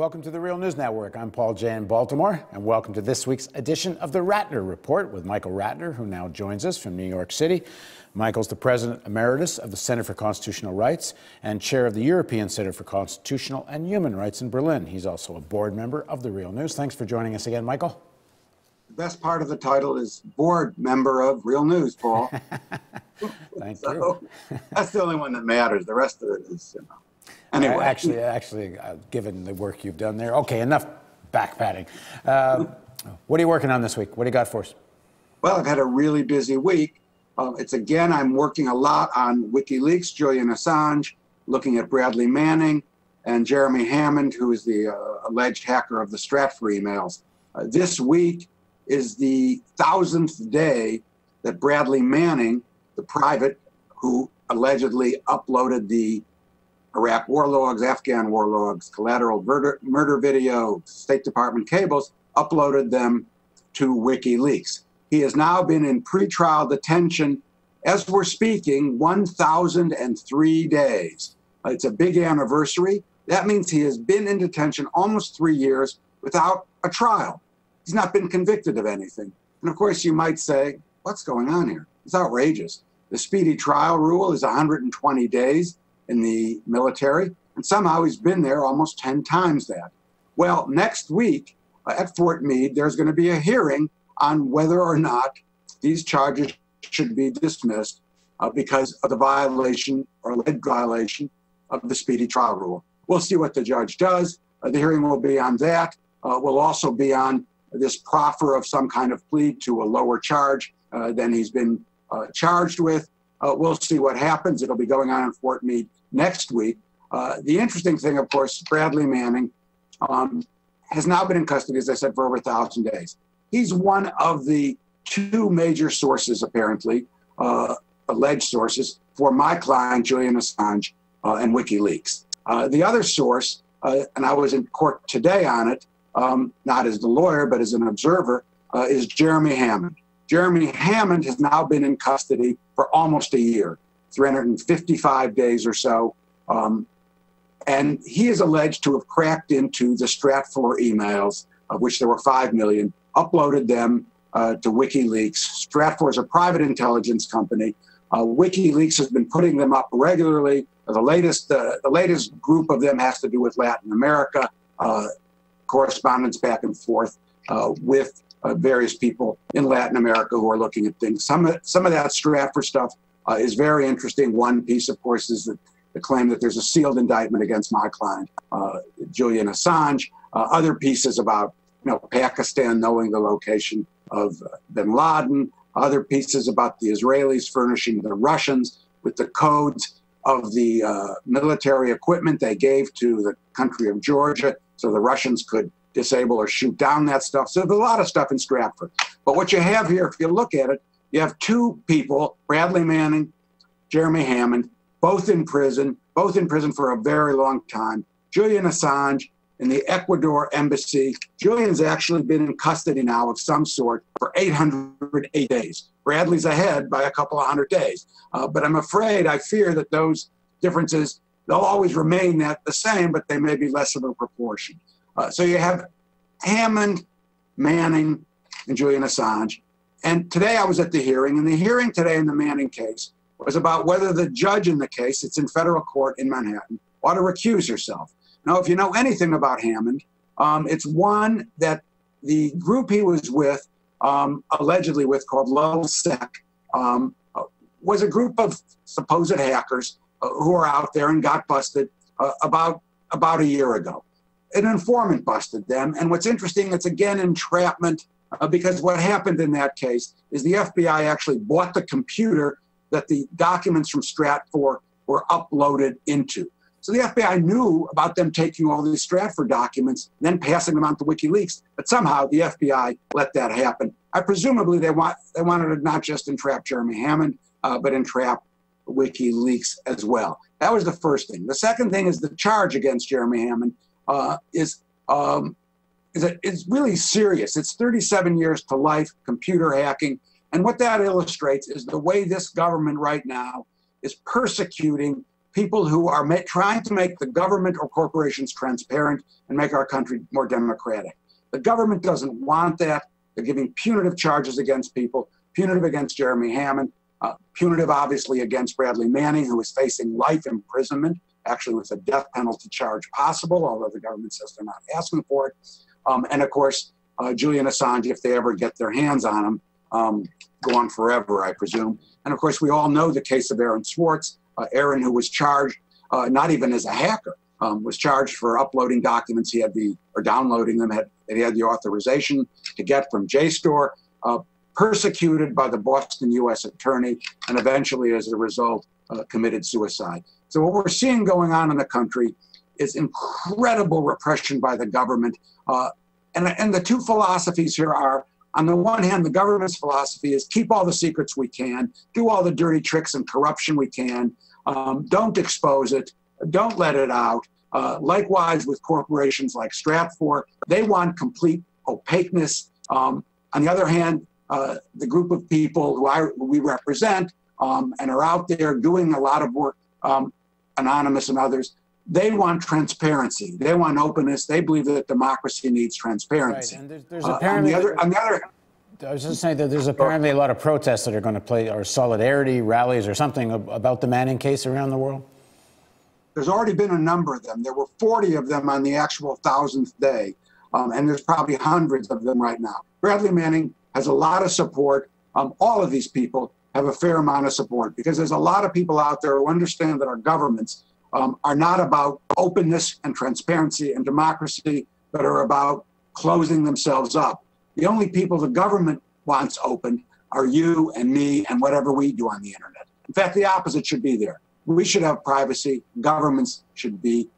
Welcome to the Real News Network. I'm Paul Jay in Baltimore, and welcome to this week's edition of the Ratner Report with Michael Ratner, who now joins us from New York City. Michael's the President Emeritus of the Center for Constitutional Rights and Chair of the European Center for Constitutional and Human Rights in Berlin. He's also a board member of the Real News. Thanks for joining us again, Michael. The best part of the title is board member of Real News, Paul. Thank you. That's the only one that matters. The rest of it is, you know. Anyway. Actually, given the work you've done there. Okay, enough back-patting. What are you working on this week? What do you got for us? Well, I've had a really busy week. I'm working a lot on WikiLeaks, Julian Assange, looking at Bradley Manning and Jeremy Hammond, who is the alleged hacker of the Stratfor emails. This week is the 1000th day that Bradley Manning, the private who allegedly uploaded the Iraq war logs, Afghan war logs, collateral murder video, State Department cables, uploaded them to WikiLeaks. He has now been in pretrial detention, as we're speaking, 1,003 days. It's a big anniversary. That means he has been in detention almost 3 years without a trial. He's not been convicted of anything. And of course, you might say, what's going on here? It's outrageous. The speedy trial rule is 120 days in the military, and somehow he's been there almost 10 times that. Well, next week at Fort Meade, there's going to be a hearing on whether or not these charges should be dismissed because of the violation or alleged violation of the speedy trial rule. We'll see what the judge does. The hearing will be on that. Will also be on this proffer of some kind of plea to a lower charge than he's been charged with. We'll see what happens. It'll be going on in Fort Meade next week. The interesting thing, of course, Bradley Manning has now been in custody, as I said, for over 1,000 days. He's one of the two major sources, apparently, alleged sources, for my client, Julian Assange, and WikiLeaks. The other source, and I was in court today on it, not as the lawyer, but as an observer, is Jeremy Hammond. Jeremy Hammond has now been in custody for almost a year, 355 days or so. And he is alleged to have cracked into the Stratfor emails, of which there were 5 million, uploaded them to WikiLeaks. Stratfor is a private intelligence company. WikiLeaks has been putting them up regularly. The latest group of them has to do with Latin America, correspondence back and forth with various people in Latin America who are looking at things. Some of that Stratfor stuff is very interesting. One piece, of course, is the claim that there's a sealed indictment against my client, Julian Assange. Other pieces about Pakistan knowing the location of bin Laden. Other pieces about the Israelis furnishing the Russians with the codes of the military equipment they gave to the country of Georgia so the Russians could disable or shoot down that stuff. So there's a lot of stuff in Stratfor. But what you have here, if you look at it, you have two people, Bradley Manning, Jeremy Hammond, both in prison for a very long time. Julian Assange in the Ecuador embassy. Julian's actually been in custody now of some sort for 808 days. Bradley's ahead by a couple of hundred days. But I'm afraid, I fear that those differences, they'll always remain the same, but they may be less of a proportion. So you have Hammond, Manning, and Julian Assange. And today I was at the hearing, and the hearing today in the Manning case was about whether the judge in the case, it's in federal court in Manhattan, ought to recuse herself. Now, if you know anything about Hammond, it's one that the group he was with, allegedly with, called LulzSec, was a group of supposed hackers who are out there and got busted about a year ago. An informant busted them. And what's interesting, it's again entrapment, because what happened in that case is the FBI actually bought the computer that the documents from Stratfor were uploaded into. So the FBI knew about them taking all these Stratfor documents, then passing them on to WikiLeaks, but somehow the FBI let that happen. Presumably they wanted to not just entrap Jeremy Hammond, but entrap WikiLeaks as well. That was the first thing. The second thing is the charge against Jeremy Hammond is really serious. It's 37 years to life, computer hacking. And what that illustrates is the way this government right now is persecuting people who are trying to make the government or corporations transparent and make our country more democratic. The government doesn't want that. They're giving punitive charges against people, punitive against Jeremy Hammond, punitive, obviously, against Bradley Manning, who is facing life imprisonment, actually with a death penalty charge possible, although the government says they're not asking for it. And, of course, Julian Assange, if they ever get their hands on him, gone forever, I presume. And, of course, we all know the case of Aaron Swartz. Aaron, who was charged, not even as a hacker, was charged for uploading documents or downloading them, that he had the authorization to get from JSTOR, persecuted by the Boston U.S. attorney, and eventually, as a result, committed suicide. So what we're seeing going on in the country is incredible repression by the government. And the two philosophies here are, on the one hand, the government's philosophy is keep all the secrets we can, do all the dirty tricks and corruption we can, don't expose it, don't let it out. Likewise with corporations like Stratfor, they want complete opaqueness. On the other hand, the group of people who we represent and are out there doing a lot of work, Anonymous and others, they want transparency. They want openness. They believe that democracy needs transparency. Right, and there's apparently, on the other, I was just saying that there's apparently a lot of protests that are going to play, or solidarity rallies or something about the Manning case around the world. There's already been a number of them. There were 40 of them on the actual 1,000th day, and there's probably hundreds of them right now. Bradley Manning has a lot of support. All of these people have a fair amount of support because there's a lot of people out there who understand that our governments are not about openness and transparency and democracy, but are about closing themselves up. The only people the government wants open are you and me and whatever we do on the internet. In fact, the opposite should be there. We should have privacy. Governments should be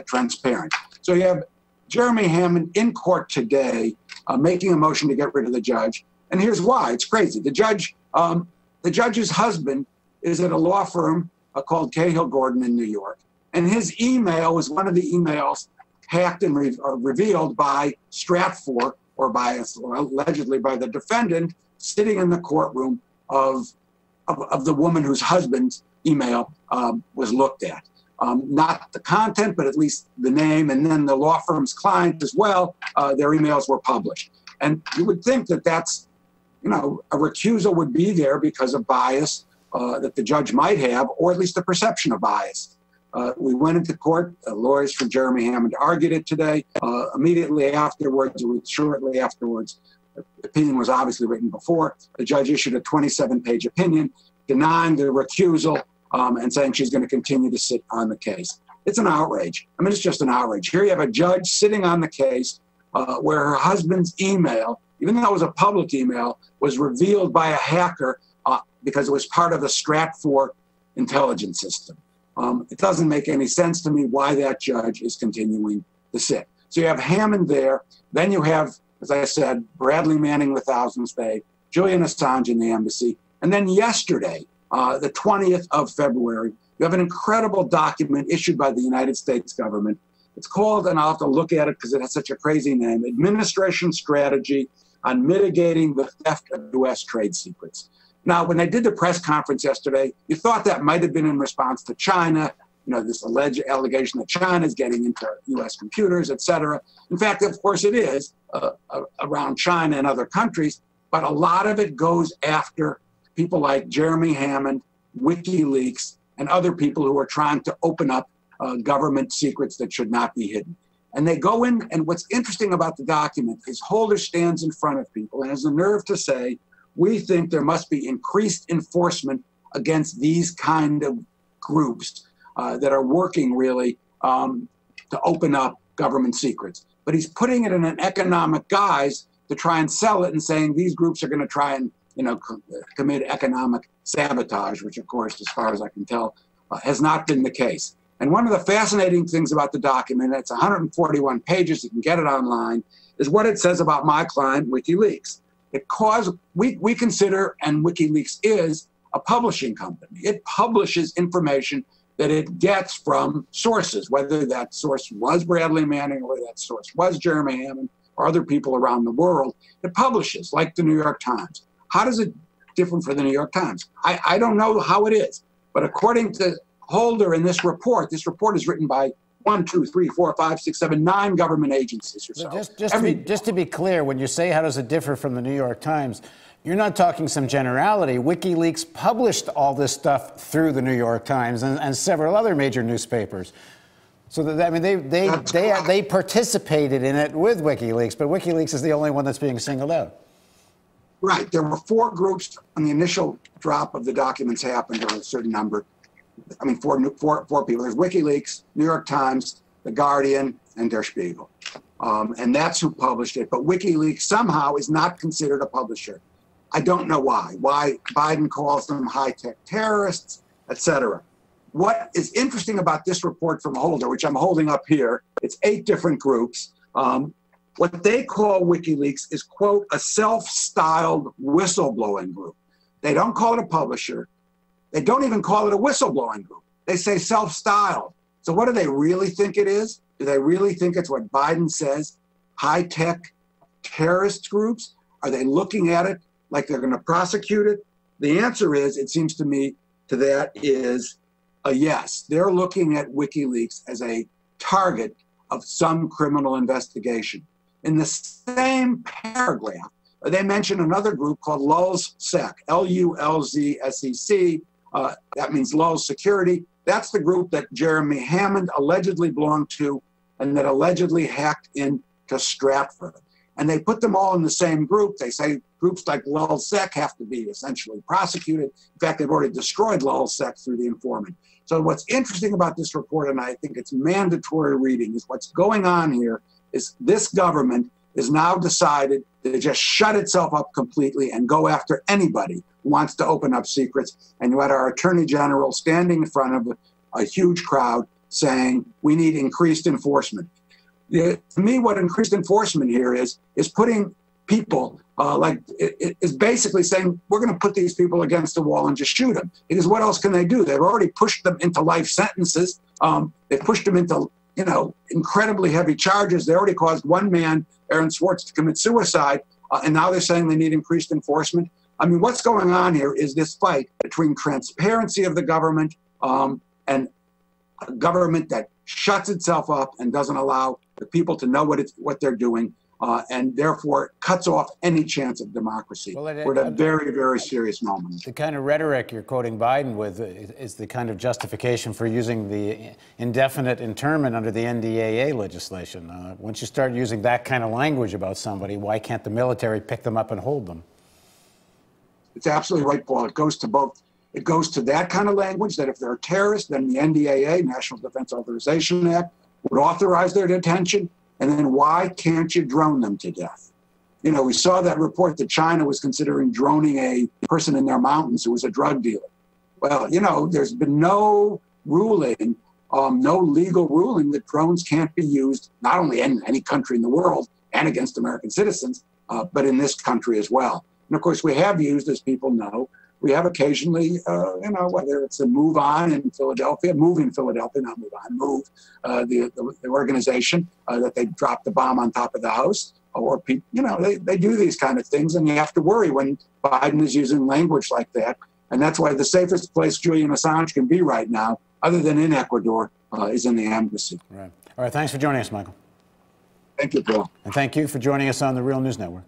transparent. So you have Jeremy Hammond in court today making a motion to get rid of the judge. And here's why. It's crazy. The judge's husband is at a law firm called Cahill Gordon in New York. And his email was one of the emails hacked and revealed by Stratfor, or allegedly by the defendant, sitting in the courtroom of the woman whose husband's email was looked at. Not the content, but at least the name, and then the law firm's client as well, their emails were published. And you would think that that's, a recusal would be there because of bias that the judge might have, or at least a perception of bias. We went into court. Lawyers for Jeremy Hammond argued it today. Immediately afterwards, or shortly afterwards, the opinion was obviously written before. The judge issued a 27-page opinion denying the recusal and saying she's going to continue to sit on the case. It's an outrage. I mean, it's just an outrage. Here you have a judge sitting on the case where her husband's email, even though it was a public email, was revealed by a hacker because it was part of the Stratfor intelligence system. It doesn't make any sense to me why that judge is continuing to sit. So you have Hammond there. Then you have, as I said, Bradley Manning, the 1,000th day, Julian Assange in the embassy. And then yesterday, the 20th of February, you have an incredible document issued by the United States government. It's called, and I'll have to look at it because it has such a crazy name, Administration Strategy on Mitigating the Theft of U.S. Trade Secrets. Now, when they did the press conference yesterday, you thought that might have been in response to China, this alleged allegation that China is getting into U.S. computers, et cetera. In fact, of course, it is around China and other countries, but a lot of it goes after people like Jeremy Hammond, WikiLeaks, and other people who are trying to open up government secrets that should not be hidden. And they go in, and what's interesting about the document is Holder stands in front of people and has the nerve to say, we think there must be increased enforcement against these kind of groups that are working really to open up government secrets. But he's putting it in an economic guise to try and sell it and saying these groups are going to try and commit economic sabotage, which, of course, as far as I can tell, has not been the case. And one of the fascinating things about the document, it's 141 pages, you can get it online, is what it says about my client, WikiLeaks. We consider, and WikiLeaks is, a publishing company. It publishes information that it gets from sources, whether that source was Bradley Manning or that source was Jeremy Hammond or other people around the world. It publishes, like the New York Times. How does it differ from the New York Times? I don't know how it is, but according to Holder in this report is written by 1, 2, 3, 4, 5, 6, 7, 9 government agencies or so. Just to be clear, when you say how does it differ from the New York Times, you're not talking some generality. WikiLeaks published all this stuff through the New York Times and several other major newspapers. So that, I mean, they participated in it with WikiLeaks, but WikiLeaks is the only one that's being singled out. Right. There were 4 groups when the initial drop of the documents happened, or a certain number. I mean, four people. There's WikiLeaks, New York Times, The Guardian, and Der Spiegel. And that's who published it. But WikiLeaks somehow is not considered a publisher. I don't know why. Why Biden calls them high-tech terrorists, etc. What is interesting about this report from Holder, which I'm holding up here, it's 8 different groups. What they call WikiLeaks is, quote, a self-styled whistleblowing group. They don't call it a publisher. They don't even call it a whistleblowing group. They say self-styled. So what do they really think it is? Do they really think it's what Biden says, high-tech terrorist groups? Are they looking at it like they're going to prosecute it? The answer is, it seems to me, to that is a yes. They're looking at WikiLeaks as a target of some criminal investigation. In the same paragraph, they mention another group called LulzSec, L-U-L-Z-S-E-C. That means Lulz Security. That's the group that Jeremy Hammond allegedly belonged to and that allegedly hacked into Stratfor. And they put them all in the same group. They say groups like LulzSec have to be essentially prosecuted. In fact, they've already destroyed LulzSec through the informant. So what's interesting about this report, and I think it's mandatory reading, is what's going on here is this government is now decided to just shut itself up completely and go after anybody who wants to open up secrets. And you had our Attorney General standing in front of a huge crowd saying, we need increased enforcement. To me, what increased enforcement here is putting people, is basically saying, we're going to put these people against the wall and just shoot them. Because what else can they do? They've already pushed them into life sentences. They've pushed them into, incredibly heavy charges. They already caused one man, Aaron Swartz, to commit suicide. And now they're saying they need increased enforcement. I mean, what's going on here is this fight between transparency of the government and a government that shuts itself up and doesn't allow the people to know what they're doing, and therefore cuts off any chance of democracy. We're at a very, very serious moment. The kind of rhetoric you're quoting Biden with is the kind of justification for using the indefinite internment under the NDAA legislation. Once you start using that kind of language about somebody, why can't the military pick them up and hold them? It's absolutely right, Paul. It goes to both. It goes to that kind of language that if they're a terrorist, then the NDAA, National Defense Authorization Act, would authorize their detention. And then why can't you drone them to death? We saw that report that China was considering droning a person in their mountains who was a drug dealer. Well, there's been no ruling, no legal ruling that drones can't be used, not only in any country in the world and against American citizens, but in this country as well. And of course, we have used, as people know, we have occasionally, whether it's a Move in Philadelphia, not Move On, Move, the organization that they dropped the bomb on top of the house, or they do these kind of things, and you have to worry when Biden is using language like that. And that's why the safest place Julian Assange can be right now, other than in Ecuador, is in the embassy. Right. All right. Thanks for joining us, Michael. Thank you, Bill. And thank you for joining us on the Real News Network.